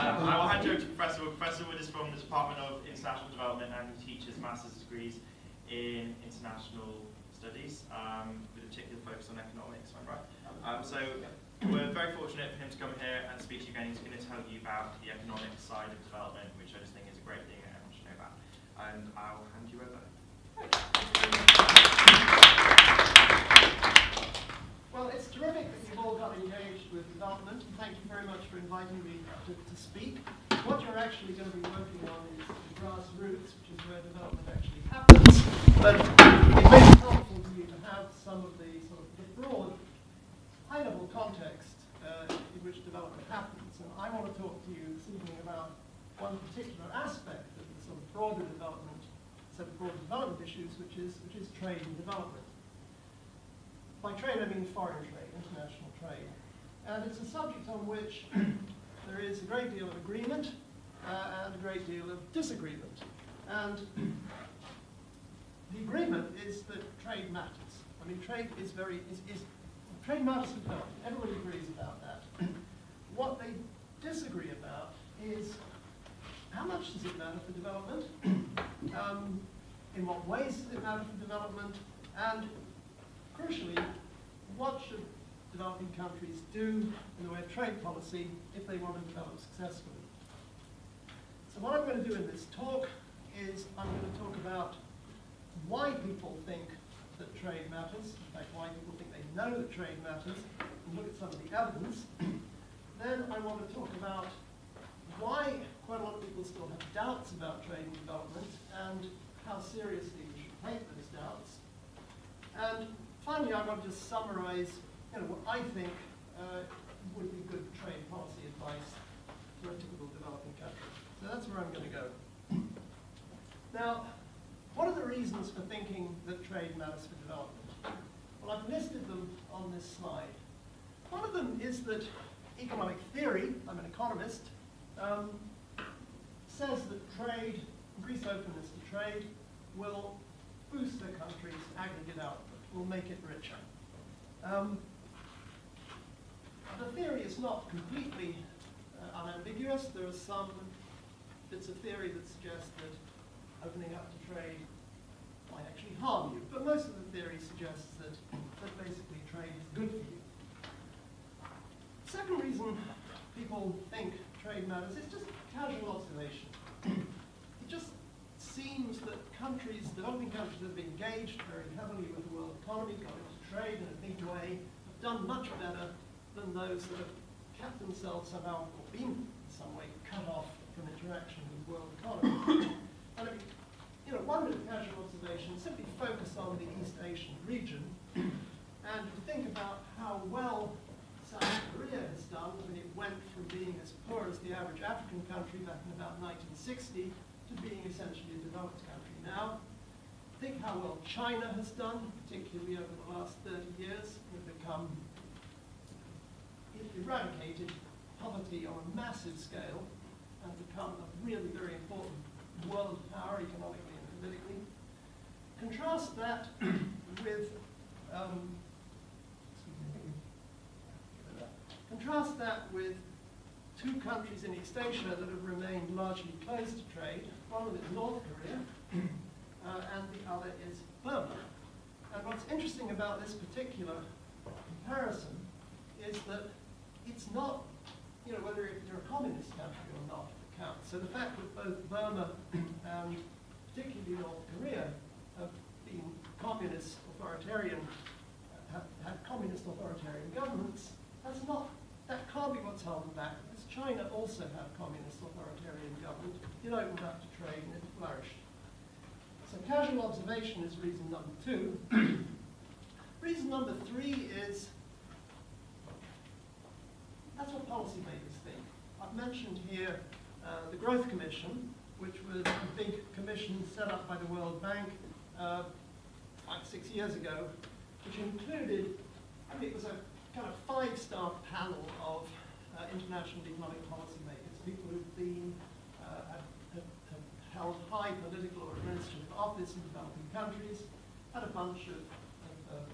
I will hand you over to Professor Wood. Professor Wood is from the Department of International Development and he teaches master's degrees in international studies with a particular focus on economics, am I right? So we're very fortunate for him to come here and speak to you again. He's going to tell you about the economic side of development, which I just think is a great thing that everyone should know about. And I'll hand you over. Well, it's terrific that you've all got engaged with development. Thank you very much for inviting me to speak. What you're actually going to be working on is the grassroots, which is where development actually happens. But it may be helpful to you to have some of the sort of the broad, high-level context in which development happens. And I want to talk to you this evening about one particular aspect of the sort of broader development, set of broader development issues, which is trade and development. By trade, I mean foreign trade, international trade. And it's a subject on which there is a great deal of agreement and a great deal of disagreement. And the agreement is that trade matters. I mean, trade is trade matters for development. Everybody agrees about that. What they disagree about is how much does it matter for development? In what ways does it matter for development? And crucially, what should developing countries do in the way of trade policy if they want to develop successfully? So what I'm going to do in this talk is I'm going to talk about why people think that trade matters, in fact why people think they know that trade matters, and look at some of the evidence. Then I want to talk about why quite a lot of people still have doubts about trade and development and how seriously we should take those doubts. And finally, I'm going to just summarize what I think would be good trade policy advice for a typical developing country. So that's where I'm going to go. Now, what are the reasons for thinking that trade matters for development? Well, I've listed them on this slide. One of them is that economic theory, I'm an economist, says that trade, increased openness to trade, will boost the country's aggregate output, will make it richer. The theory is not completely unambiguous. There are some bits of theory that suggest that opening up to trade might actually harm you, but most of the theory suggests that basically trade is good for you. Second reason people think trade matters is just casual observation. It just seems that developing countries that have engaged very heavily with the world economy, got into trade in a big way, have done much better than those that have kept themselves somehow, or been in some way cut off from interaction with the world economy. And one bit of casual observation, simply focus on the East Asian region, and think about how well South Korea has done when it went from being as poor as the average African country back in about 1960 to being essentially a developed country now. Think how well China has done, particularly over the last 30 years. It's eradicated poverty on a massive scale and become a really very important world power economically and politically. Contrast that with two countries in East Asia that have remained largely closed to trade. One of them is North Korea, and the other is Burma. And what's interesting about this particular comparison is that it's not, whether you're a communist country or not, that counts. So the fact that both Burma and particularly North Korea have been communist authoritarian, have had communist authoritarian governments, that can't be what's held them back, because China also had communist authoritarian government. It opened up to trade and it flourished. So casual observation is reason number 2. Reason number 3 is, that's what policymakers think. I've mentioned here the Growth Commission, which was a big commission set up by the World Bank 6 years ago, which included, it was a kind of 5-star panel of international economic policymakers, people who've been, have held high political or administrative office in developing countries, had a bunch of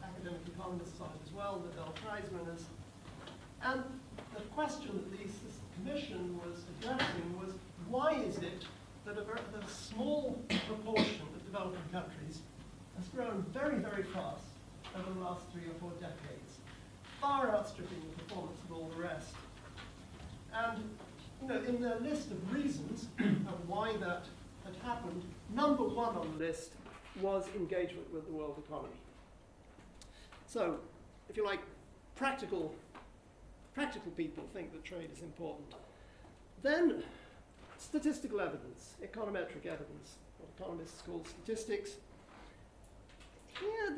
academic economists on it as well, the Nobel Prize winners. And the question that this commission was addressing is it that that a small proportion of developing countries has grown very, very fast over the last 3 or 4 decades, far outstripping the performance of all the rest? And in the list of reasons of why that had happened, number 1 on the list was engagement with the world economy. So, if you like, practical people think that trade is important. Then, statistical evidence, econometric evidence, what economists call statistics. Here,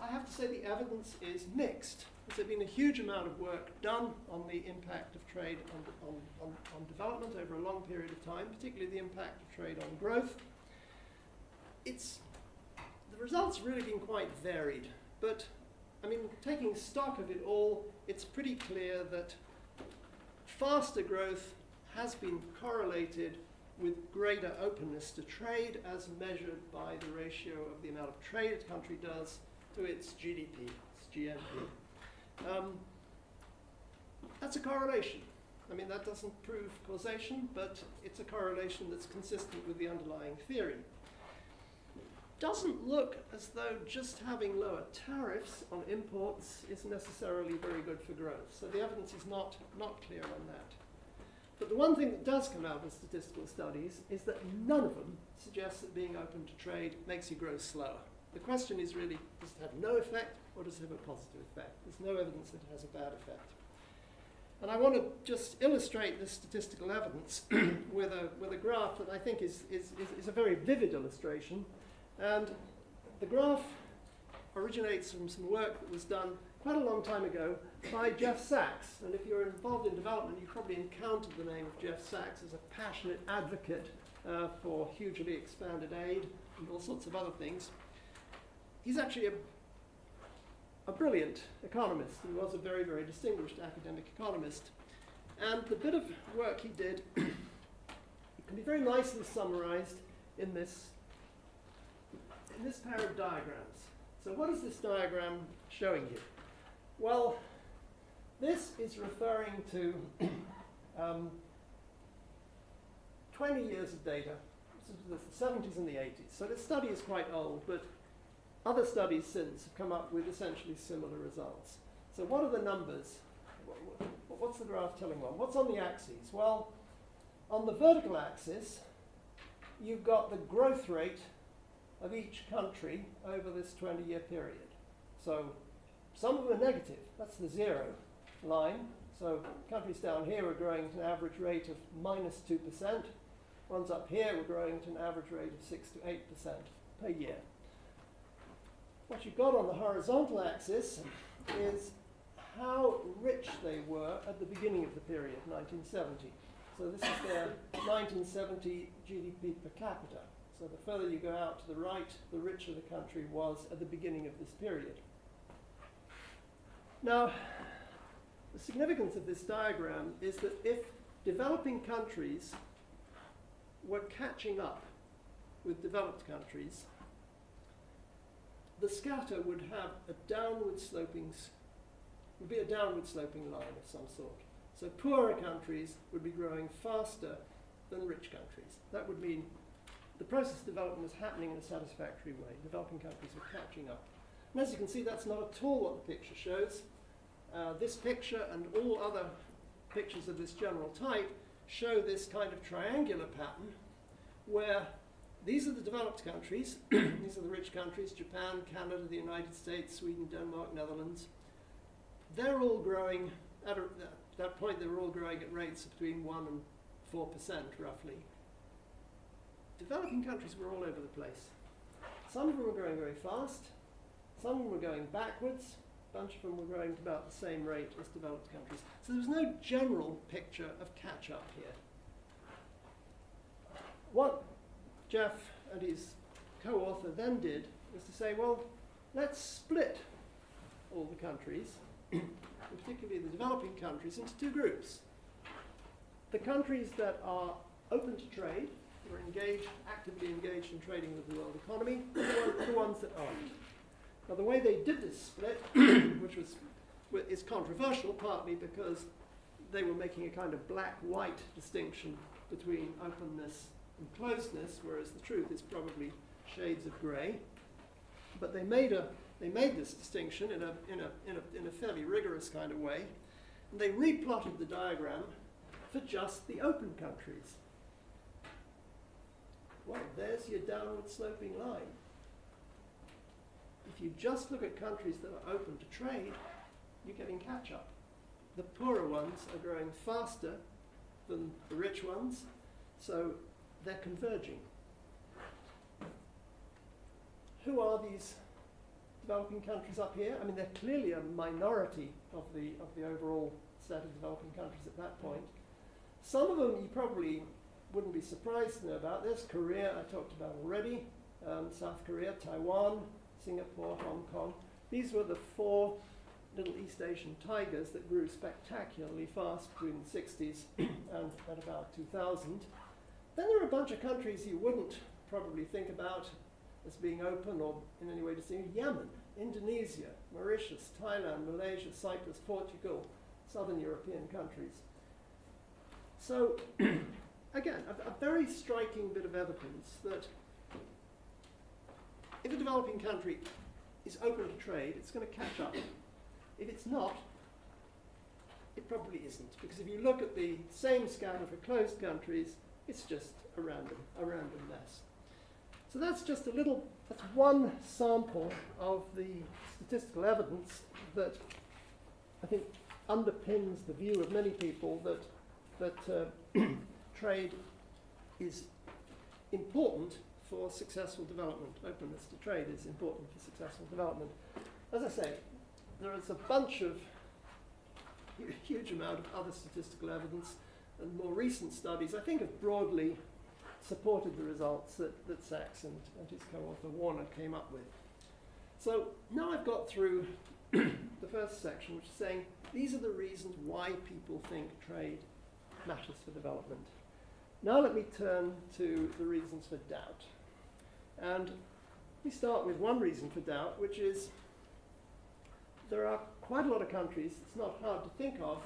I have to say the evidence is mixed. There's been a huge amount of work done on the impact of trade on development over a long period of time, particularly the impact of trade on growth. The results really been quite varied, but I mean, taking stock of it all, it's pretty clear that faster growth has been correlated with greater openness to trade as measured by the ratio of the amount of trade a country does to its GDP, its GNP. That's a correlation. I mean, that doesn't prove causation, but it's a correlation that's consistent with the underlying theory. Doesn't look as though just having lower tariffs on imports is necessarily very good for growth. So the evidence is not clear on that. But the one thing that does come out of statistical studies is that none of them suggests that being open to trade makes you grow slower. The question is really, does it have no effect or does it have a positive effect? There's no evidence that it has a bad effect. And I want to just illustrate this statistical evidence with a graph that I think is a very vivid illustration. And the graph originates from some work that was done quite a long time ago by Jeff Sachs. And if you're involved in development, you probably encountered the name of Jeff Sachs as a passionate advocate for hugely expanded aid and all sorts of other things. He's actually a brilliant economist. He was a very, very distinguished academic economist. And the bit of work he did can be very nicely summarized in this pair of diagrams. So what is this diagram showing you? Well, this is referring to 20 years of data, the 70s and the 80s. So this study is quite old, but other studies since have come up with essentially similar results. So what are the numbers? What's the graph telling one? What's on the axes? Well, on the vertical axis, you've got the growth rate of each country over this 20-year period. So some of them are negative. That's the 0 line. So countries down here are growing at an average rate of -2%. Ones up here are growing at an average rate of 6 to 8% per year. What you've got on the horizontal axis is how rich they were at the beginning of the period, 1970. So this is their 1970 GDP per capita. So the further you go out to the right, the richer the country was at the beginning of this period. Now, the significance of this diagram is that if developing countries were catching up with developed countries, the scatter would have a downward sloping line of some sort. So poorer countries would be growing faster than rich countries. That would mean the process of development was happening in a satisfactory way. Developing countries were catching up. And as you can see, that's not at all what the picture shows. This picture and all other pictures of this general type show this kind of triangular pattern where these are the developed countries, these are the rich countries, Japan, Canada, the United States, Sweden, Denmark, Netherlands. They're all growing, at that point they were all growing at rates between 1% and 4% roughly. Developing countries were all over the place. Some of them were growing very fast, some of them were going backwards, a bunch of them were growing at about the same rate as developed countries. So there was no general picture of catch-up here. What Jeff and his co-author then did was to say, well, let's split all the countries, and particularly the developing countries, into 2 groups. The countries that are open to trade, who are actively engaged in trading with the world economy, and the ones that aren't. Now the way they did this split, which is controversial, partly because they were making a kind of black-white distinction between openness and closedness, whereas the truth is probably shades of grey. But they made this distinction in a fairly rigorous kind of way, and they replotted the diagram for just the open countries. Well, there's your downward sloping line. If you just look at countries that are open to trade, you're getting catch-up. The poorer ones are growing faster than the rich ones, so they're converging. Who are these developing countries up here? I mean, they're clearly a minority of the overall set of developing countries at that point. Some of them you probably wouldn't be surprised to know about. There's Korea, I talked about already, South Korea, Taiwan, Singapore, Hong Kong. These were the 4 little East Asian tigers that grew spectacularly fast between the 60s and at about 2000. Then there are a bunch of countries you wouldn't probably think about as being open or in any way distinct. Yemen, Indonesia, Mauritius, Thailand, Malaysia, Cyprus, Portugal, southern European countries. So, again, a very striking bit of evidence that if a developing country is open to trade, it's going to catch up. If it's not, it probably isn't. Because if you look at the same scan for closed countries, it's just a random mess. So that's just that's one sample of the statistical evidence that I think underpins the view of many people that trade is important for successful development. Openness to trade is important for successful development. As I say, there is a bunch of huge amount of other statistical evidence, and more recent studies I think have broadly supported the results that Sachs and his co-author Warner came up with. So now I've got through the first section, which is saying these are the reasons why people think trade matters for development. Now let me turn to the reasons for doubt. And we start with one reason for doubt, which is there are quite a lot of countries, it's not hard to think of,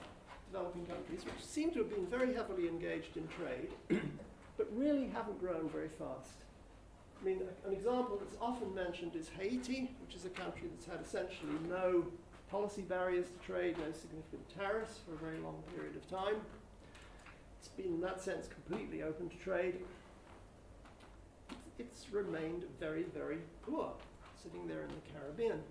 developing countries, which seem to have been very heavily engaged in trade, but really haven't grown very fast. I mean, an example that's often mentioned is Haiti, which is a country that's had essentially no policy barriers to trade, no significant tariffs for a very long period of time. It's been, in that sense, completely open to trade. It's remained very, very poor, sitting there in the Caribbean.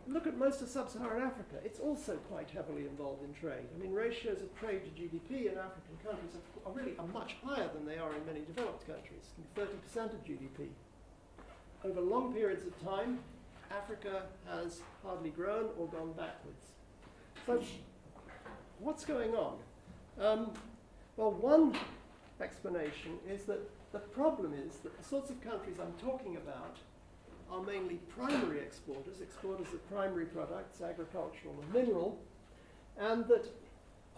Look at most of sub-Saharan Africa. It's also quite heavily involved in trade. I mean, ratios of trade to GDP in African countries are really much higher than they are in many developed countries. It can be 30% of GDP. Over long periods of time, Africa has hardly grown or gone backwards. So, what's going on? Well, one explanation is that the problem is that the sorts of countries I'm talking about are mainly primary exporters, exporters of primary products, agricultural and mineral, and that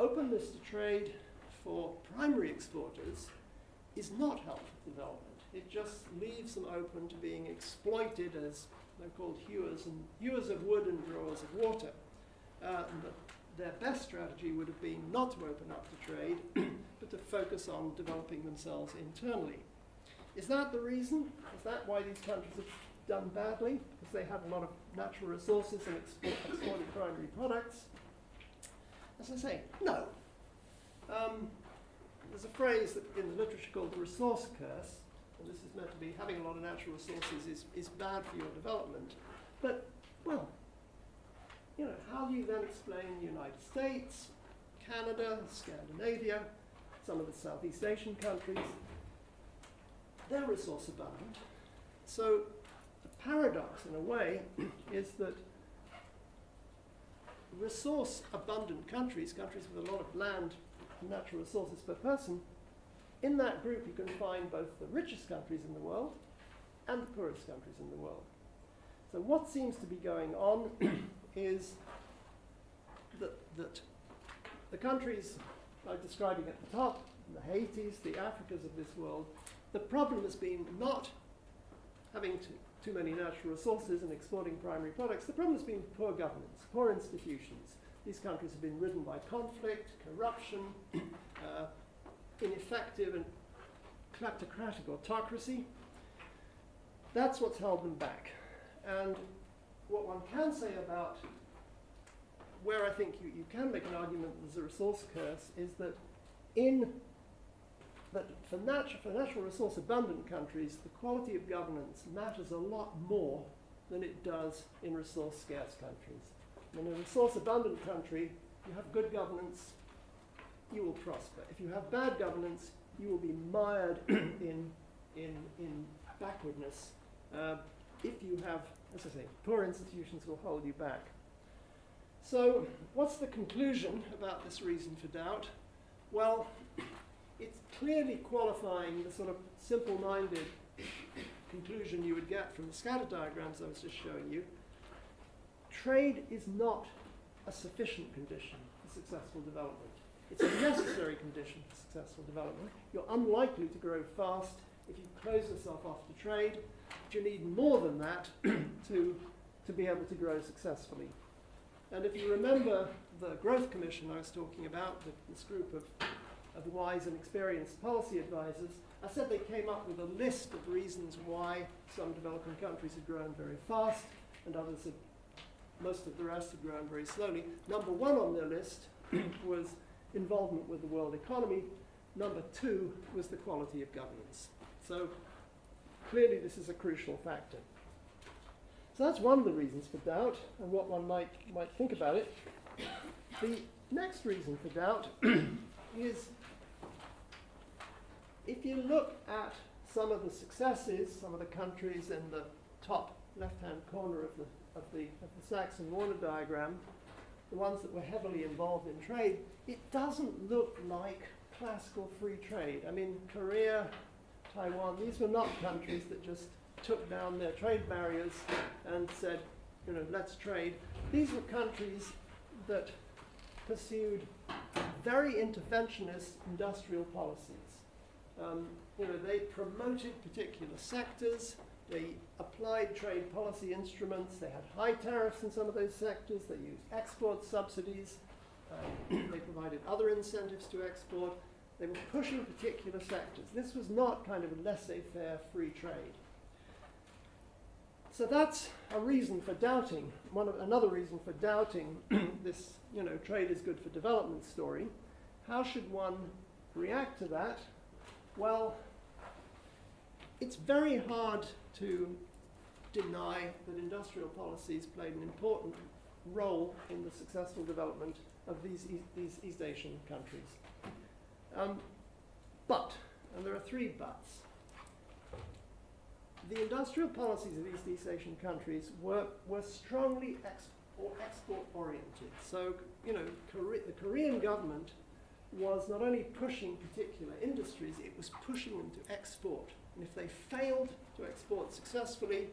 openness to trade for primary exporters is not helpful to development. It just leaves them open to being exploited as they're called hewers of wood and drawers of water. But their best strategy would have been not to open up to trade, but to focus on developing themselves internally. Is that the reason? Is that why these countries have done badly? Because they have a lot of natural resources and exported primary products? As I say, no. There's a phrase that in the literature called the resource curse, and this is meant to be having a lot of natural resources is bad for your development. But, well, you know, how do you then explain the United States, Canada, Scandinavia, some of the Southeast Asian countries? They're resource abundant. So the paradox, in a way, is that resource abundant countries, countries with a lot of land and natural resources per person, in that group you can find both the richest countries in the world and the poorest countries in the world. So what seems to be going on is that the countries I'm describing at the top, the Haitis, the Africas of this world, the problem has been not having too many natural resources and exporting primary products. The problem has been poor governance, poor institutions. These countries have been ridden by conflict, corruption, effective and kleptocratic autocracy. That's what's held them back. And what one can say about where I think you can make an argument that there's a resource curse is that for natural resource abundant countries, the quality of governance matters a lot more than it does in resource scarce countries. In a resource abundant country, you have good governance, you will prosper. If you have bad governance, you will be mired in backwardness. If you have, as I say, poor institutions will hold you back. So what's the conclusion about this reason for doubt? Well, it's clearly qualifying the sort of simple-minded conclusion you would get from the scatter diagrams I was just showing you. Trade is not a sufficient condition for successful development. It's a necessary condition for successful development. You're unlikely to grow fast if you close yourself off to trade, but you need more than that to be able to grow successfully. And if you remember the Growth Commission I was talking about, this group of wise and experienced policy advisors, I said they came up with a list of reasons why some developing countries had grown very fast and others had, most of the rest had grown very slowly. Number one on their list was involvement with the world economy. Number two was the quality of governance. So clearly this is a crucial factor. So that's one of the reasons for doubt and what one might think about it. The next reason for doubt is if you look at some of the successes, some of the countries in the top left-hand corner of the Saxon-Warner diagram, the ones that were heavily involved in trade, it doesn't look like classical free trade. I mean, Korea, Taiwan, these were not countries that just took down their trade barriers and said, you know, let's trade. These were countries that pursued very interventionist industrial policies. You know, they promoted particular sectors, they applied trade policy instruments, they had high tariffs in some of those sectors, they used export subsidies, they provided other incentives to export, they were pushing particular sectors. This was not kind of a laissez-faire free trade. So that's a reason for doubting, another reason for doubting this, you know, trade is good for development story. How should one react to that? Well, it's very hard to deny that industrial policies played an important role in the successful development of these East Asian countries. But, and there are three buts, the industrial policies of East Asian countries were strongly export-oriented. So, you know, the Korean government was not only pushing particular industries, it was pushing them to export. And if they failed to export successfully,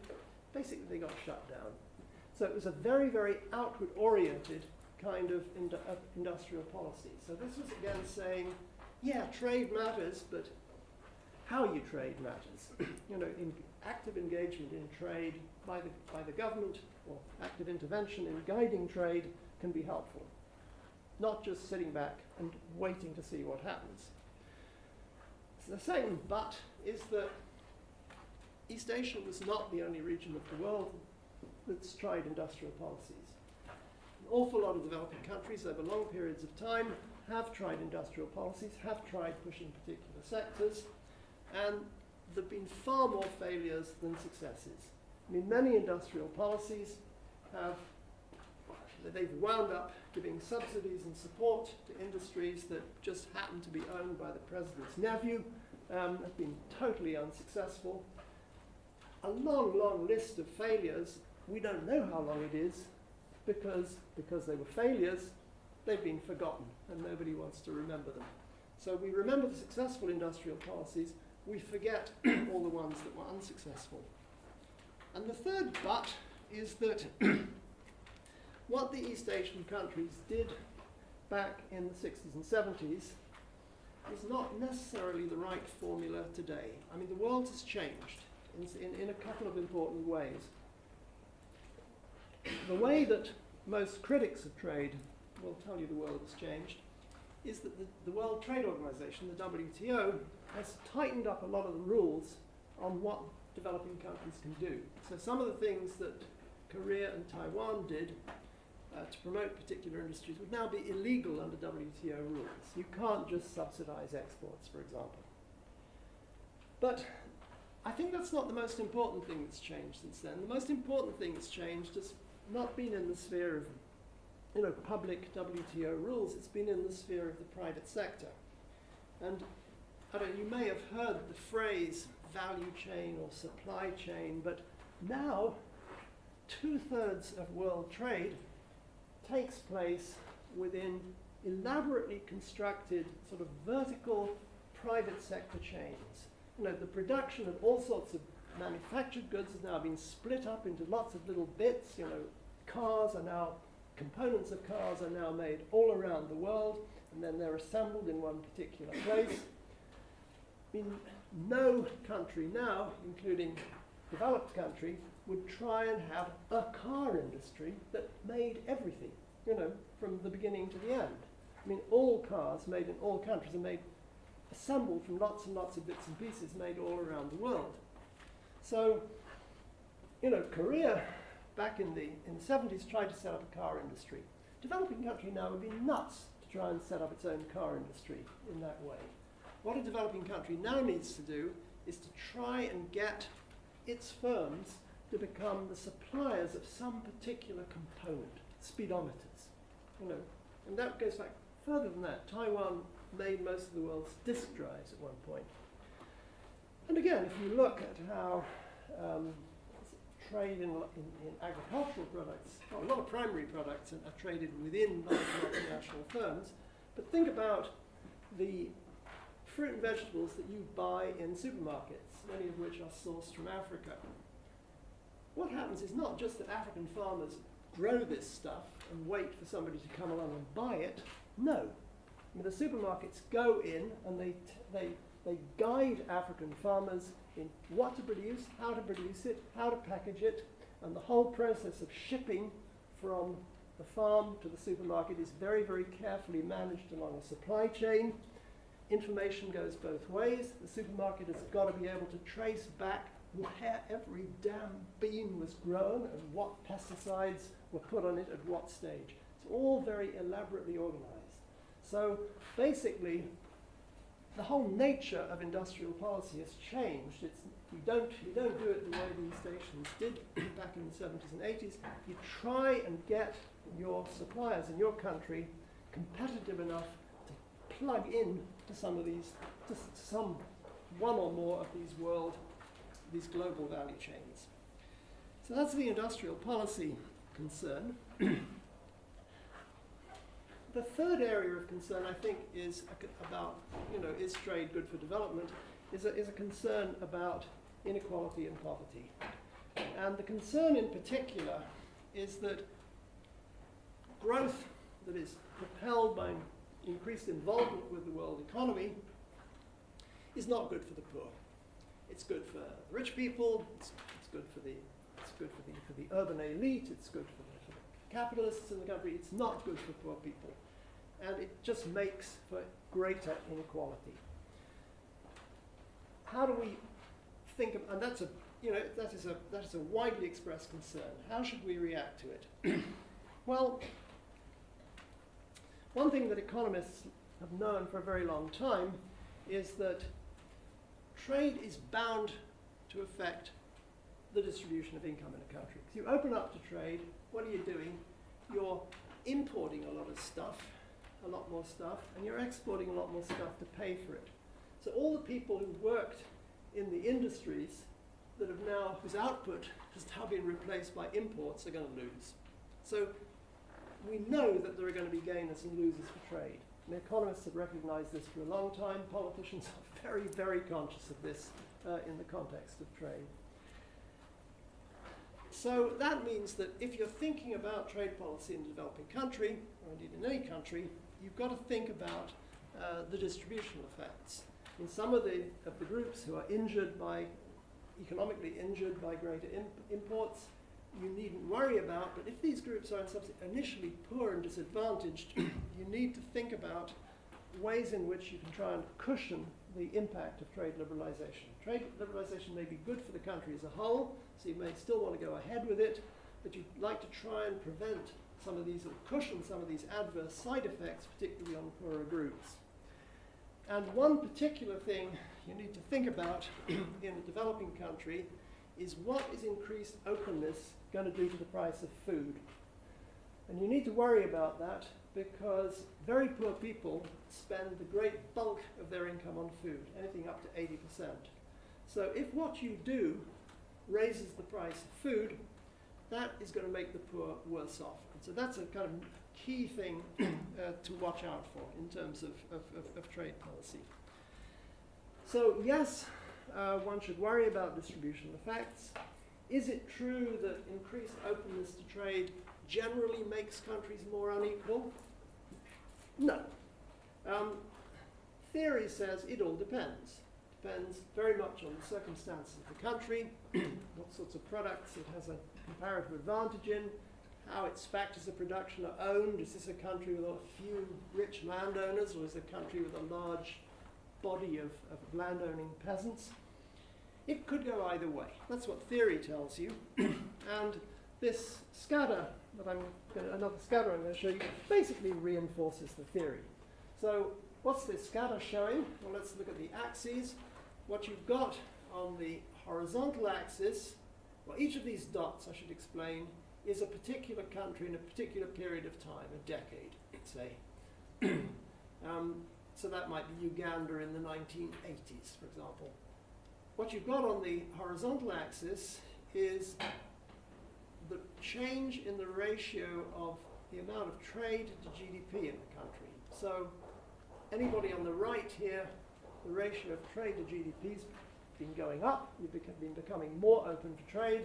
basically they got shut down. So it was a very, very outward-oriented kind of industrial policy. So this was again saying, yeah, trade matters, but how you trade matters. You know, active engagement in trade by the government or active intervention in guiding trade can be helpful. Not just sitting back and waiting to see what happens. So the second but is that East Asia was not the only region of the world that's tried industrial policies. An awful lot of developing countries over long periods of time have tried industrial policies, have tried pushing particular sectors, and there have been far more failures than successes. I mean, many industrial policies they've wound up giving subsidies and support to industries that just happen to be owned by the president's nephew, have been totally unsuccessful. A long, long list of failures. We don't know how long it is because they were failures, they've been forgotten and nobody wants to remember them. So we remember the successful industrial policies, we forget all the ones that were unsuccessful. And the third but is that what the East Asian countries did back in the 60s and 70s is not necessarily the right formula today. I mean, the world has changed in a couple of important ways. The way that most critics of trade will tell you the world has changed is that the World Trade Organization, the WTO, has tightened up a lot of the rules on what developing countries can do. So some of the things that Korea and Taiwan did to promote particular industries would now be illegal under WTO rules. You can't just subsidize exports, for example. But I think that's not the most important thing that's changed since then. The most important thing that's changed has not been in the sphere of public WTO rules. It's been in the sphere of the private sector. And you may have heard the phrase value chain or supply chain, but now 2/3 of world trade takes place within elaborately constructed sort of vertical private sector chains. The production of all sorts of manufactured goods has now been split up into lots of little bits. Components of cars are now made all around the world, and then they're assembled in one particular place. No country now, including developed country, would try and have a car industry that made everything, from the beginning to the end. All cars made in all countries are assembled from lots and lots of bits and pieces made all around the world. So, Korea back in the 70s tried to set up a car industry. Developing country now would be nuts to try and set up its own car industry in that way. What a developing country now needs to do is to try and get its firms to become the suppliers of some particular component, speedometers, and that goes back further than that. Taiwan made most of the world's disk drives at one point. And again, if you look at how trade in agricultural products, a lot of primary products are traded within large multinational firms, but think about the fruit and vegetables that you buy in supermarkets, many of which are sourced from Africa. What happens is not just that African farmers grow this stuff and wait for somebody to come along and buy it. No. The supermarkets go in and they guide African farmers in what to produce, how to produce it, how to package it, and the whole process of shipping from the farm to the supermarket is very, very carefully managed along a supply chain. Information goes both ways. The supermarket has got to be able to trace back where every damn bean was grown and what pesticides were put on it at what stage. It's all very elaborately organized. So basically, the whole nature of industrial policy has changed. You don't do it the way these stations did back in the 70s and 80s. You try and get your suppliers in your country competitive enough to plug in to some of these, to some one or more of these global value chains. So that's the industrial policy concern. The third area of concern, I think, is about, is trade good for development, is a concern about inequality and poverty. And the concern in particular is that growth that is propelled by increased involvement with the world economy is not good for the poor. It's good for rich people, it's good for the urban elite, it's good for the capitalists in the country, it's not good for poor people. And it just makes for greater inequality. How do we think of, and that is a widely expressed concern. How should we react to it? Well, one thing that economists have known for a very long time is that trade is bound to affect the distribution of income in a country. If you open up to trade, what are you doing? You're importing a lot of stuff, a lot more stuff, and you're exporting a lot more stuff to pay for it. So all the people who worked in the industries that have now, whose output has now been replaced by imports, are going to lose. So we know that there are going to be gainers and losers for trade. And economists have recognized this for a long time. Politicians are very, very conscious of this in the context of trade. So that means that if you're thinking about trade policy in a developing country, or indeed in any country, you've got to think about the distributional effects. In some of the groups who are economically injured by greater imports, you needn't worry about, but if these groups are initially poor and disadvantaged, you need to think about ways in which you can try and cushion the impact of trade liberalization. Trade liberalization may be good for the country as a whole, so you may still want to go ahead with it, but you'd like to try and prevent some of these, or cushion some of these adverse side effects, particularly on poorer groups. And one particular thing you need to think about in a developing country is what is increased openness going to do to the price of food. And you need to worry about that because very poor people spend the great bulk of their income on food, anything up to 80%. So if what you do raises the price of food, that is going to make the poor worse off. And so that's a kind of key thing to watch out for in terms of trade policy. So yes, one should worry about distribution effects. Is it true that increased openness to trade generally makes countries more unequal? No. Theory says it all depends. Depends very much on the circumstances of the country, what sorts of products it has a comparative advantage in, how its factors of production are owned. Is this a country with a few rich landowners, or is it a country with a large body of landowning peasants? It could go either way. That's what theory tells you. And this scatter, another scatter I'm going to show you, basically reinforces the theory. So what's this scatter showing? Well, let's look at the axes. What you've got on the horizontal axis, well, each of these dots, I should explain, is a particular country in a particular period of time, a decade, say. So that might be Uganda in the 1980s, for example. What you've got on the horizontal axis is the change in the ratio of the amount of trade to GDP in the country. So anybody on the right here, the ratio of trade to GDP has been going up. You've been becoming more open to trade.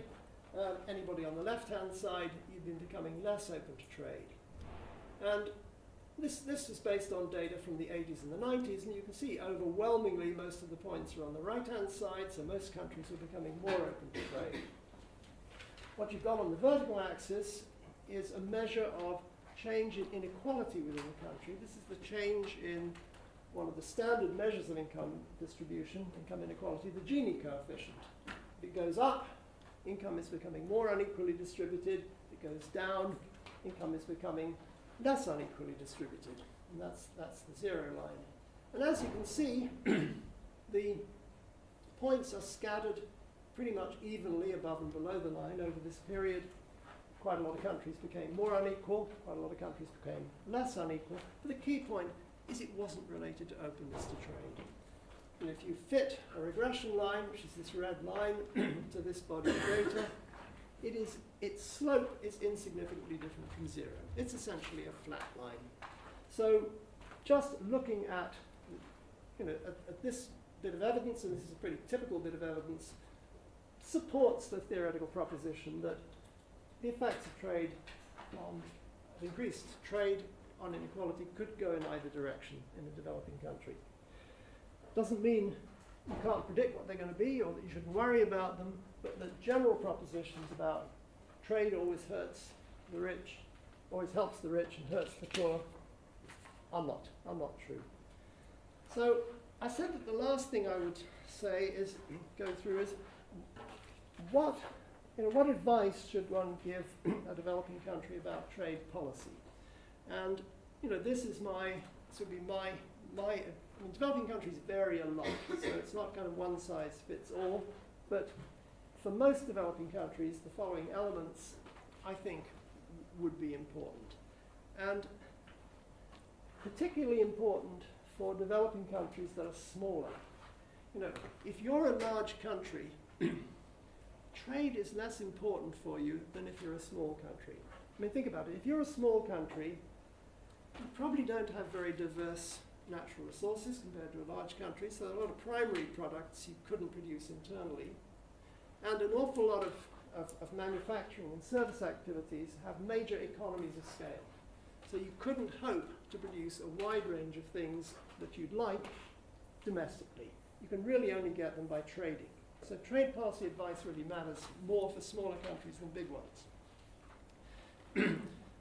Anybody on the left-hand side, you've been becoming less open to trade. And this is based on data from the 80s and the 90s, and you can see overwhelmingly most of the points are on the right-hand side, so most countries are becoming more open to trade. What you've got on the vertical axis is a measure of change in inequality within the country. This is the change in one of the standard measures of income distribution, income inequality, the Gini coefficient. If it goes up, income is becoming more unequally distributed. If it goes down, income is becoming less unequally distributed. And that's the zero line. And as you can see, the points are scattered pretty much evenly above and below the line over this period. Quite a lot of countries became more unequal, quite a lot of countries became less unequal. But the key point is it wasn't related to openness to trade. And if you fit a regression line, which is this red line, to this body of data, its slope is insignificantly different from zero. It's essentially a flat line. So just looking at, at this bit of evidence, and this is a pretty typical bit of evidence, supports the theoretical proposition that the effects of trade on increased trade on inequality could go in either direction in a developing country. Doesn't mean you can't predict what they're going to be or that you shouldn't worry about them, but the general propositions about trade always hurts the rich, always helps the rich and hurts the poor are not true. So I said that the last thing I would say is, go through is, what advice should one give a developing country about trade policy? And this would be my developing countries vary a lot, so it's not kind of one size fits all, but for most developing countries, the following elements, I think, would be important. And particularly important for developing countries that are smaller. If you're a large country, trade is less important for you than if you're a small country. I mean, think about it. If you're a small country, you probably don't have very diverse natural resources compared to a large country, so there are a lot of primary products you couldn't produce internally. And an awful lot of manufacturing and service activities have major economies of scale. So you couldn't hope to produce a wide range of things that you'd like domestically. You can really only get them by trading. So trade policy advice really matters more for smaller countries than big ones.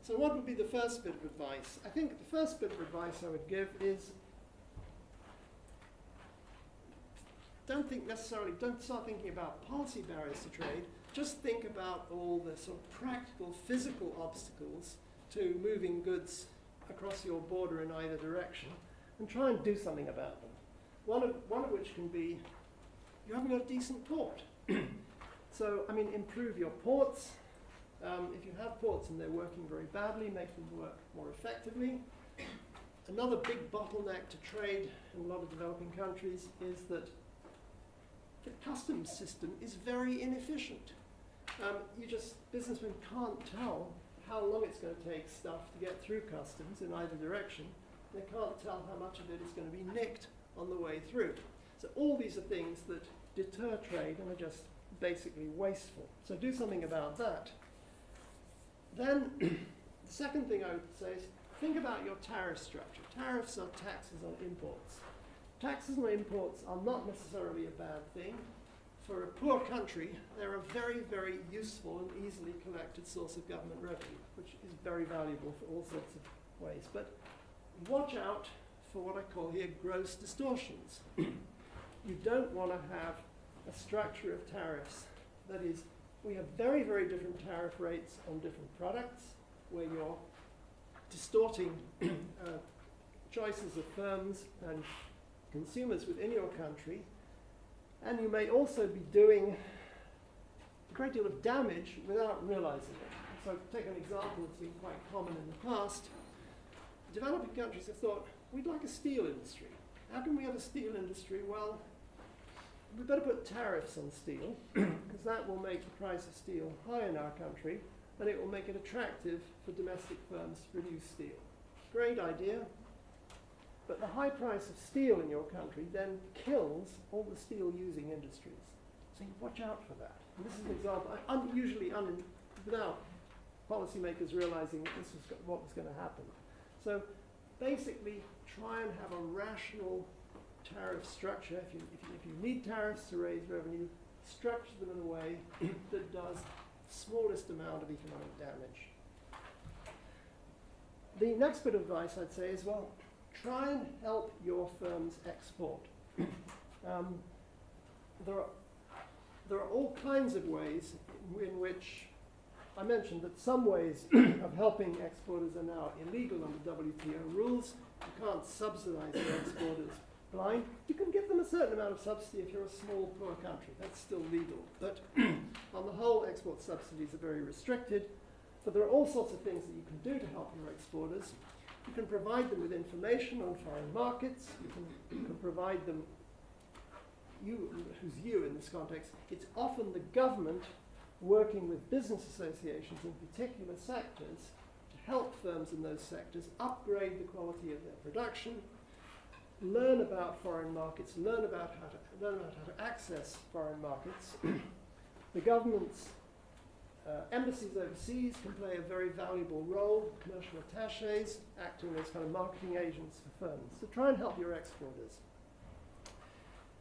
So what would be the first bit of advice? I think the first bit of advice I would give is don't start thinking about policy barriers to trade. Just think about all the sort of practical, physical obstacles to moving goods across your border in either direction, and try and do something about them. One of which can be you haven't got a decent port. So, I mean, improve your ports. If you have ports and they're working very badly, make them work more effectively. Another big bottleneck to trade in a lot of developing countries is that the customs system is very inefficient. Businessmen can't tell how long it's going to take stuff to get through customs in either direction. They can't tell how much of it is going to be nicked on the way through. So all these are things that deter trade and are just basically wasteful. So do something about that. Then the second thing I would say is think about your tariff structure. Tariffs are taxes on imports. Taxes on imports are not necessarily a bad thing. For a poor country, they're a very, very useful and easily collected source of government revenue, which is very valuable for all sorts of ways. But watch out for what I call here gross distortions. You don't want to have a structure of tariffs that is, we have very, very different tariff rates on different products, where you're distorting choices of firms and consumers within your country. And you may also be doing a great deal of damage without realizing it. So take an example that's been quite common in the past. Developing countries have thought, we'd like a steel industry. How can we have a steel industry? Well, we better put tariffs on steel, because that will make the price of steel high in our country, and it will make it attractive for domestic firms to produce steel. Great idea. But the high price of steel in your country then kills all the steel-using industries. So you watch out for that. And this is an example, without policymakers realizing that this was what was going to happen. So basically, try and have a rational tariff structure. If you need tariffs to raise revenue, structure them in a way that does the smallest amount of economic damage. The next bit of advice I'd say is, well, try and help your firms export. There are all kinds of ways in which I mentioned that some ways of helping exporters are now illegal under WTO rules. You can't subsidize your exporters blind. You can give them a certain amount of subsidy if you're a small, poor country. That's still legal. But on the whole, export subsidies are very restricted. But there are all sorts of things that you can do to help your exporters. You can provide them with information on foreign markets. You can provide them, who's you in this context, it's often the government working with business associations in particular sectors to help firms in those sectors upgrade the quality of their production, learn about foreign markets, learn about how to access foreign markets. The government's embassies overseas can play a very valuable role, commercial attachés, acting as kind of marketing agents for firms. So try and help your exporters.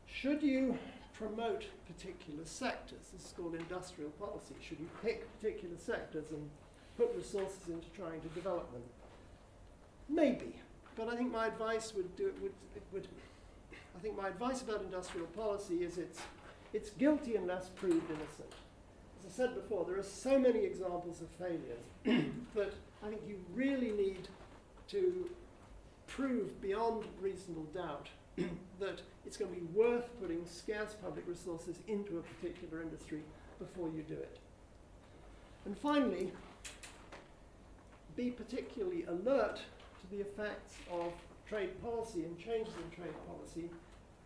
Should you promote particular sectors? This is called industrial policy. Should you pick particular sectors and put resources into trying to develop them? Maybe, but I think my advice I think my advice about industrial policy is it's guilty unless proved innocent. As I said before, there are so many examples of failures that I think you really need to prove beyond reasonable doubt that it's going to be worth putting scarce public resources into a particular industry before you do it. And finally, be particularly alert to the effects of trade policy and changes in trade policy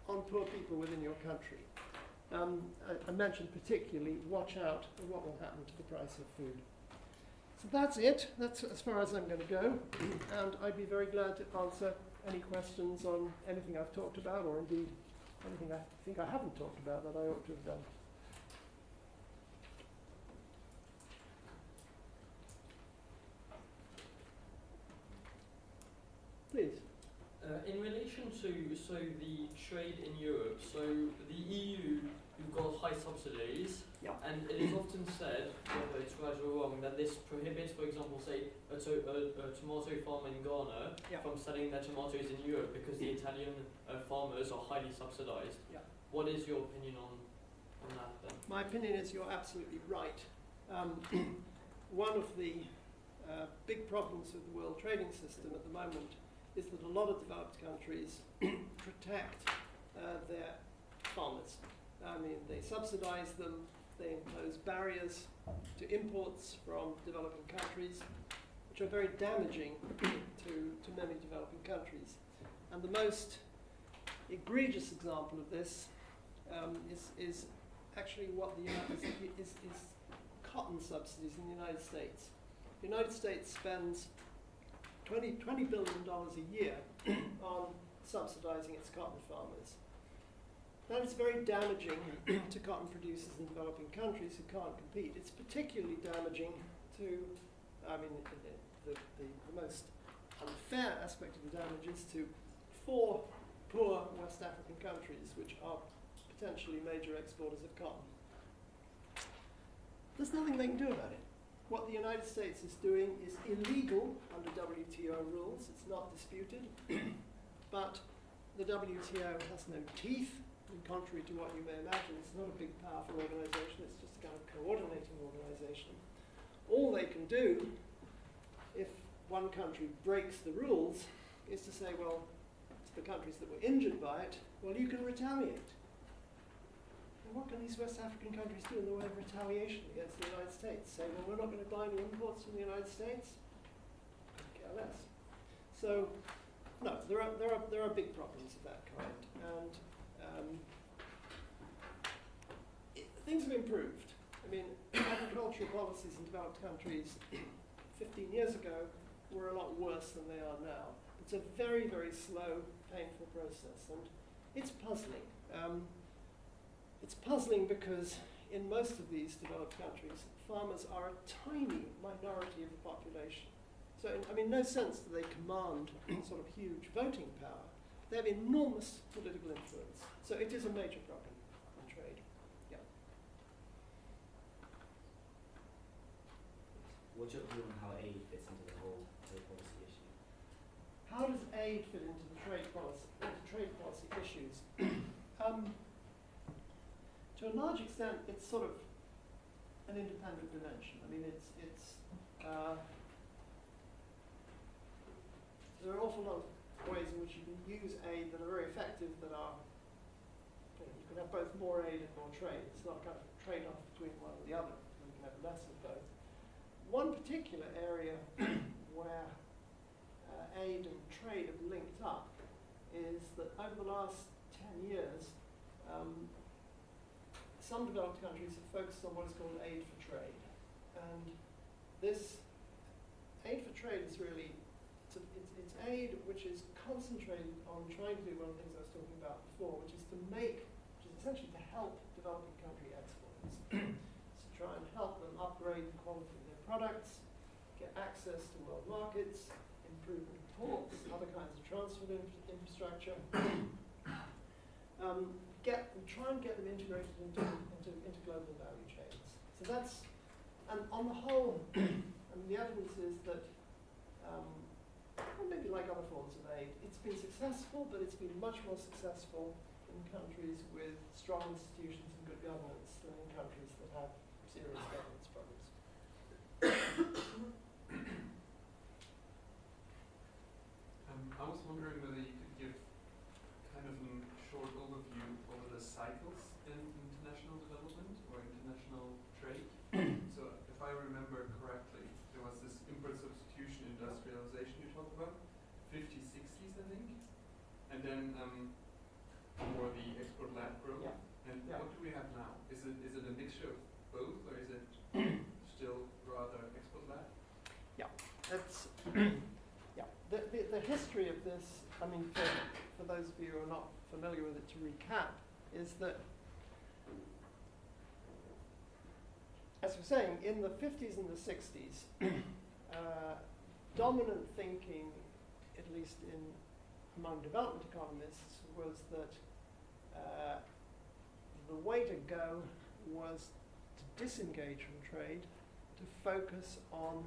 on poor people within your country. I mentioned particularly, watch out for what will happen to the price of food. So that's it. That's as far as I'm going to go. And I'd be very glad to answer any questions on anything I've talked about, or indeed anything I think I haven't talked about that I ought to have done. Please. In relation to the trade in Europe, so the EU, you've got high subsidies, yeah. And it is often said, whether it's right or wrong, that this prohibits, for example, say a tomato farm in Ghana yeah. from selling their tomatoes in Europe because the Italian farmers are highly subsidized. Yeah. what is your opinion on that then? My opinion is you're absolutely right. One of the big problems with the world trading system at the moment is that a lot of developed countries protect their farmers. I mean, they subsidize them, they impose barriers to imports from developing countries, which are very damaging to many developing countries. And the most egregious example of this is actually what the is cotton subsidies in the United States. The United States spends $20 billion a year on subsidizing its cotton farmers. That is very damaging to cotton producers in developing countries who can't compete. It's particularly damaging to, I mean, the most unfair aspect of the damage is to 4 poor West African countries, which are potentially major exporters of cotton. There's nothing they can do about it. What the United States is doing is illegal under WTO rules. It's not disputed. But the WTO has no teeth, and contrary to what you may imagine. It's not a big, powerful organization. It's just a kind of coordinating organization. All they can do, if one country breaks the rules, is to say, well, to the countries that were injured by it, well, you can retaliate. What can these West African countries do in the way of retaliation against the United States? Say, well, we're not going to buy any imports from the United States? Care less. So, no, there are big problems of that kind, and things have improved. I mean, agricultural policies in developed countries 15 years ago were a lot worse than they are now. It's a very, very slow, painful process, and it's puzzling. It's puzzling because in most of these developed countries, farmers are a tiny minority of the population. So, I mean, no sense do they command sort of huge voting power. They have enormous political influence. So it is a major problem in trade. Yeah. What's your view on how aid fits into the whole trade policy issue? How does aid fit into the trade policy issues? To a large extent, it's sort of an independent dimension. I mean, there are an awful lot of ways in which you can use aid that are very effective, that are, you can have both more aid and more trade. It's not a kind of trade-off between one or the other. You can have less of both. One particular area where aid and trade have linked up is that over the last 10 years, some developed countries have focused on what is called aid for trade. And this aid for trade is really, it's aid which is concentrated on trying to do one of the things I was talking about before, which is essentially to help developing country exporters. To try and help them upgrade the quality of their products, get access to world markets, improve ports, other kinds of transport infrastructure. Try and get them integrated into global value chains. So that's, and on the whole, the evidence is that, well, maybe like other forms of aid, it's been successful, but it's been much more successful in countries with strong institutions and good governance than in countries that have serious governance problems. I was wondering whether you could give kind of a short overview over the cycles in international development or international trade. So if I remember correctly, there was this import substitution industrialization you talked about, 50s, 60s I think, and then more the export-led growth. Yeah. And Yeah. what do we have now? Is it a mixture of both, or is it still rather export-led? Yeah, that's yeah. The history of this, I mean, for those of you who are not familiar with it, to recap, is that, as we're saying, in the 50s and the 60s, dominant thinking, at least among development economists, was that the way to go was to disengage from trade, to focus on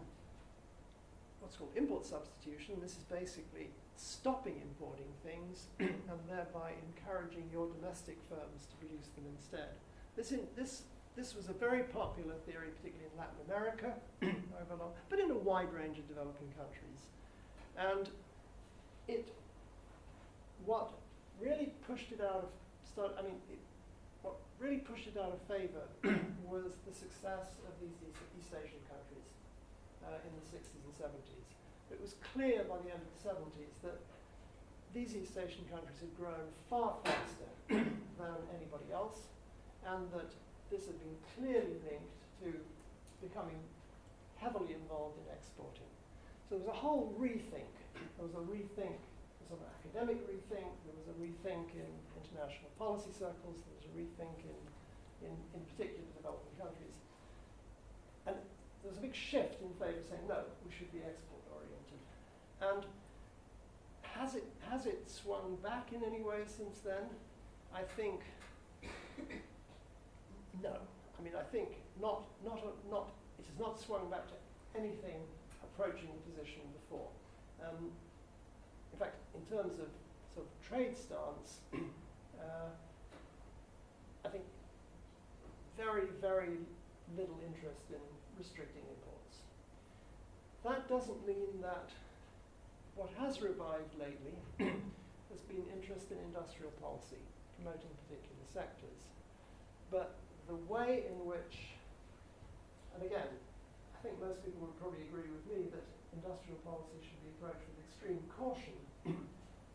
what's called import substitution. This is basically stopping importing things and thereby encouraging your domestic firms to produce them instead. This was a very popular theory, particularly in Latin America, but in a wide range of developing countries. And what really pushed it out of what really pushed it out of favor was the success of these East Asian countries in the 60s and 70s. It was clear by the end of the 70s that these East Asian countries had grown far faster than anybody else, and that this had been clearly linked to becoming heavily involved in exporting. So there was a whole rethink. There was an academic rethink, there was a rethink in international policy circles, there was a rethink in particular developing countries. And there was a big shift in favour of saying, no, we should be export-oriented. And has it swung back in any way since then? I think no. I mean, I think it has not swung back to anything approaching the position before. In fact, in terms of sort of trade stance, I think very, very little interest in restricting imports. That doesn't mean that what has revived lately has been interest in industrial policy, promoting particular sectors. But the way in which, and again, I think most people would probably agree with me that industrial policy should be approached with extreme caution.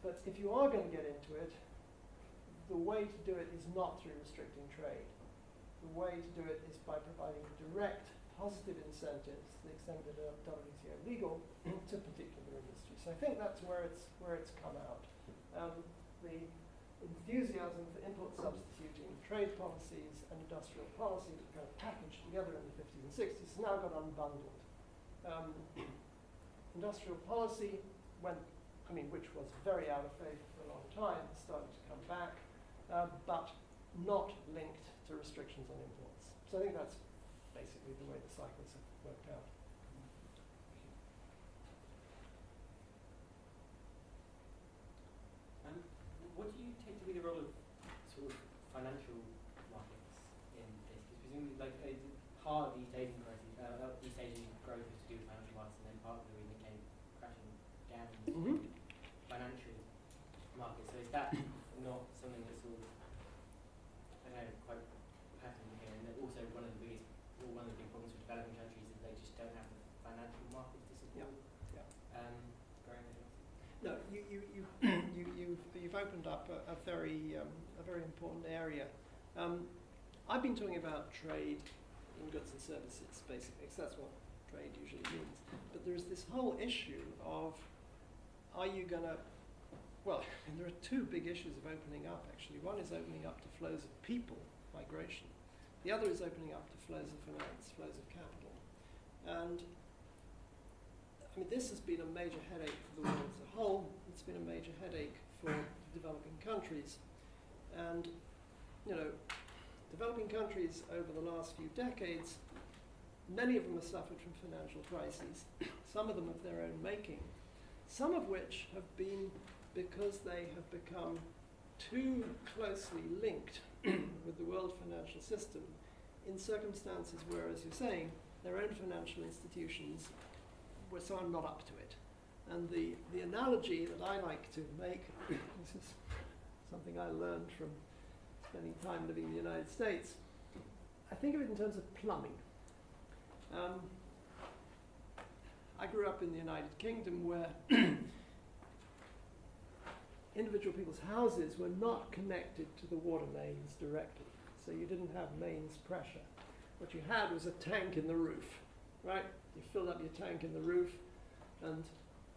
But if you are going to get into it, the way to do it is not through restricting trade. The way to do it is by providing direct positive incentives, to the extent that are WTO legal, to particular industries. So I think that's where it's come out. The enthusiasm for import substituting trade policies and industrial policy that were kind of packaged together in the 50s and 60s has now got unbundled. Industrial policy which was very out of favour for a long time, started to come back, but not linked to restrictions on imports. So I think that's basically the way the cycles have worked out. What do you take to be the role of sort of financial markets in this? Because presumably, part of East Asian growth is to do with financial markets, and then part of the reason it came crashing down financial markets. So is that not something that's sort of, quite patterned here? And also one of the big problems with developing countries is they just don't have the financial markets to support growing their jobs. No, you've opened up a very important area. I've been talking about trade in goods and services, basically, because that's what trade usually means. But there's this whole issue of, are you going to, and there are two big issues of opening up, actually. One is opening up to flows of people, migration. The other is opening up to flows of finance, flows of capital. And this has been a major headache for the world as a whole. It's been a major headache for developing countries. And, developing countries over the last few decades, many of them have suffered from financial crises, some of them of their own making, some of which have been because they have become too closely linked with the world financial system in circumstances where, as you're saying, their own financial institutions were so not up to it. And the analogy that I like to make, this is something I learned from spending time living in the United States, I think of it in terms of plumbing. I grew up in the United Kingdom where individual people's houses were not connected to the water mains directly. So you didn't have mains pressure. What you had was a tank in the roof, right? You filled up your tank in the roof and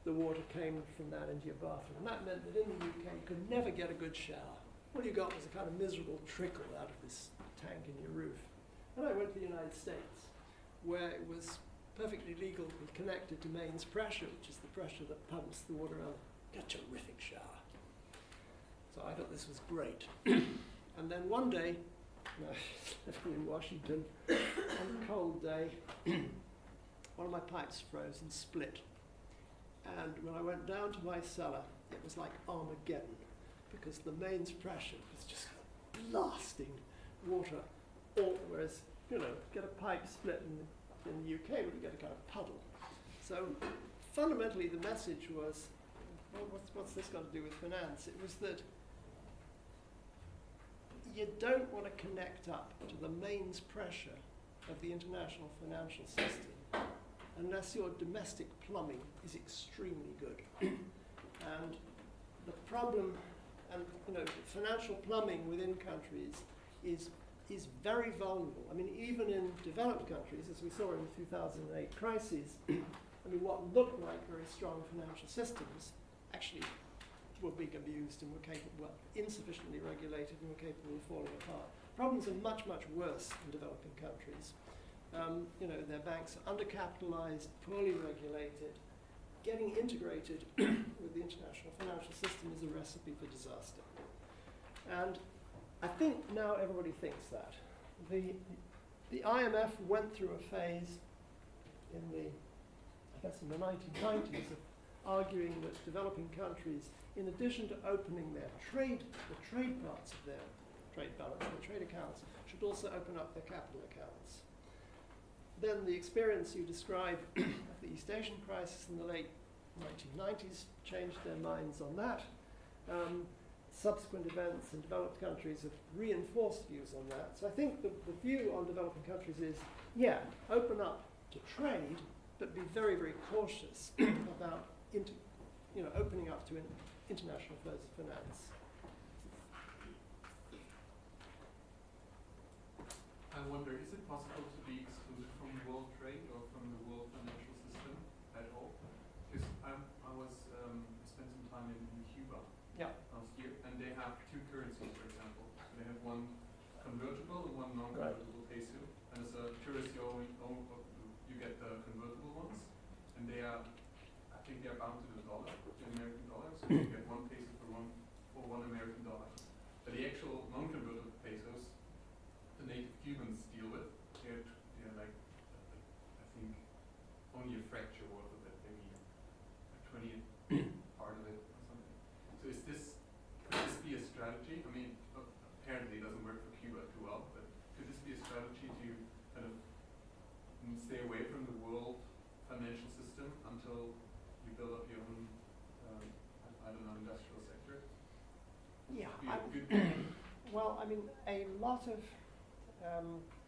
the water came from that into your bathroom. And that meant that in the UK you could never get a good shower. All you got was a kind of miserable trickle out of this tank in your roof. And I went to the United States, where it was perfectly legal to be connected to mains pressure, which is the pressure that pumps the water out. Got a terrific shower. So I thought this was great. And then one day, living in Washington, on a cold day, one of my pipes froze and split. And when I went down to my cellar, it was like Armageddon, because the mains pressure was just blasting water all, whereas, you know, get a pipe split in the UK, but you get a kind of puddle. So fundamentally the message was, well, what's this got to do with finance? It was that you don't want to connect up to the mains pressure of the international financial system unless your domestic plumbing is extremely good. And the problem, and you know, financial plumbing within countries is very vulnerable. I mean, even in developed countries, as we saw in the 2008 crisis, I mean, what looked like very strong financial systems actually were being abused and were capable, well, insufficiently regulated and were capable of falling apart. Problems are much, much worse in developing countries. You know, their banks are undercapitalized, poorly regulated. Getting integrated with the international financial system is a recipe for disaster. And I think now everybody thinks that. The IMF went through a phase in the 1990s of arguing that developing countries, in addition to opening the trade parts of their trade balance, their trade accounts, should also open up their capital accounts. Then the experience you describe of the East Asian crisis in the late 1990s changed their minds on that. Subsequent events in developed countries have reinforced views on that. So I think the view on developing countries is, yeah, open up to trade, but be very, very cautious about opening up to international flows of finance. I wonder, is it possible to be excluded from world trade or from the world financial system at all? Because I spent some time in Cuba last year, and they have two currencies, for example. So they have one convertible and one non-convertible peso. And as a tourist, you get the convertible ones, and they are, I think they are bound to the dollar, the American dollar. So you get one peso for one American dollar. But the actual non-convertible pesos, the native Cubans deal with, they're like, I think, only a fracture worth of it, maybe a 20th part of it or something. So could this be a strategy? I mean, apparently it doesn't work for Cuba too well, but could this be a strategy to kind of stay away from the world financial system until you build up your own, I don't know, industrial sector? Yeah. Good Well, I mean, a lot of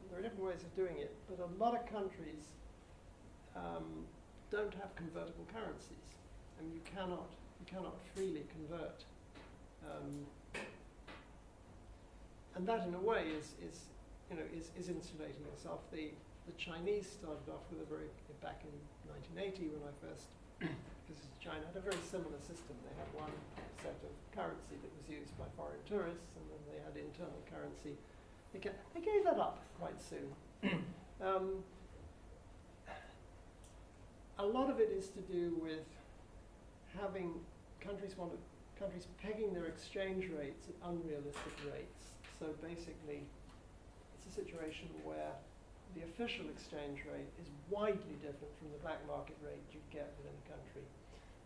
there are different ways of doing it, but a lot of countries don't have convertible currencies. I mean, you cannot freely convert, and that in a way is insulating yourself. The Chinese started off with back in 1980 when I first, because China had a very similar system. They had one set of currency that was used by foreign tourists, and then they had internal currency. They gave that up quite soon. A lot of it is to do with having countries pegging their exchange rates at unrealistic rates. So basically, it's a situation where the official exchange rate is widely different from the black market rate you get within a country.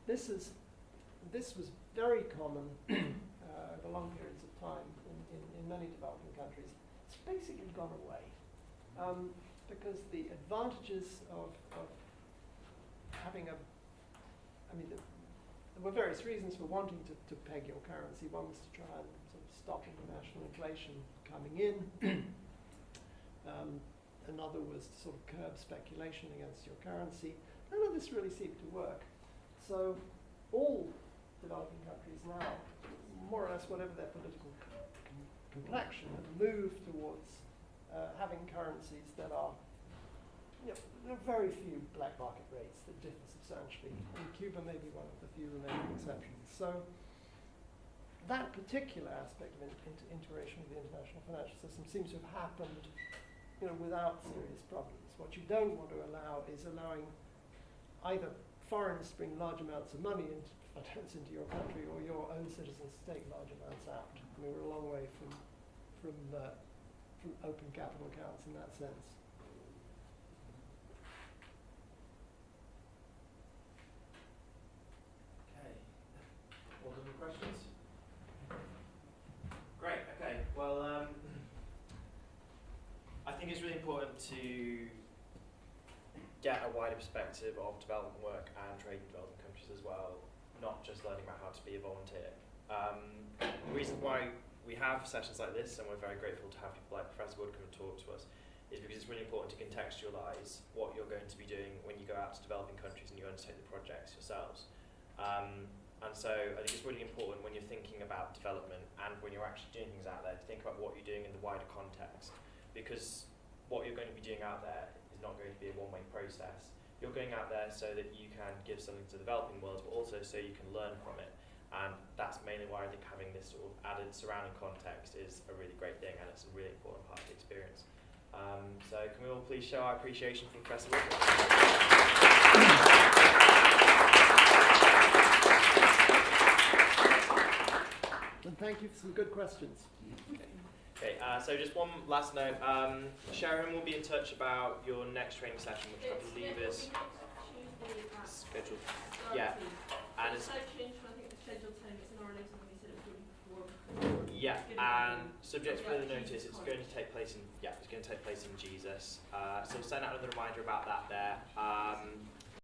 This was very common over long periods of time in many developing countries. It's basically gone away because the advantages of having there were various reasons for wanting to peg your currency. One was to try and sort of stop international inflation coming in. Another was to sort of curb speculation against your currency. None of this really seemed to work. So all developing countries now, more or less whatever their political complexion, have moved towards having currencies that are, there are very few black market rates that differ substantially. And Cuba may be one of the few remaining exceptions. So that particular aspect of integration with the international financial system seems to have happened without serious problems. What you don't want to allow is allowing either foreigners to bring large amounts of money into finance into your country, or your own citizens to take large amounts out. I mean, we're a long way from open capital accounts in that sense. think it's really important to get a wider perspective of development work and trade in developing countries as well, not just learning about how to be a volunteer. The reason why we have sessions like this, and we're very grateful to have people like Professor Wood come and talk to us, is because it's really important to contextualise what you're going to be doing when you go out to developing countries and you undertake the projects yourselves. And so I think it's really important when you're thinking about development and when you're actually doing things out there to think about what you're doing in the wider context, because what you're going to be doing out there is not going to be a one-way process. You're going out there so that you can give something to the developing world, but also so you can learn from it. And that's mainly why I think having this sort of added surrounding context is a really great thing, and it's a really important part of the experience. So can we all please show our appreciation for Professor Wood? And thank you for some good questions. Okay, so just one last note. Sharon will be in touch about your next training session, which I believe is scheduled. Yeah, and it's yeah, and subject to further notice, it's going to take place in Jesus. So we'll send out another reminder about that there.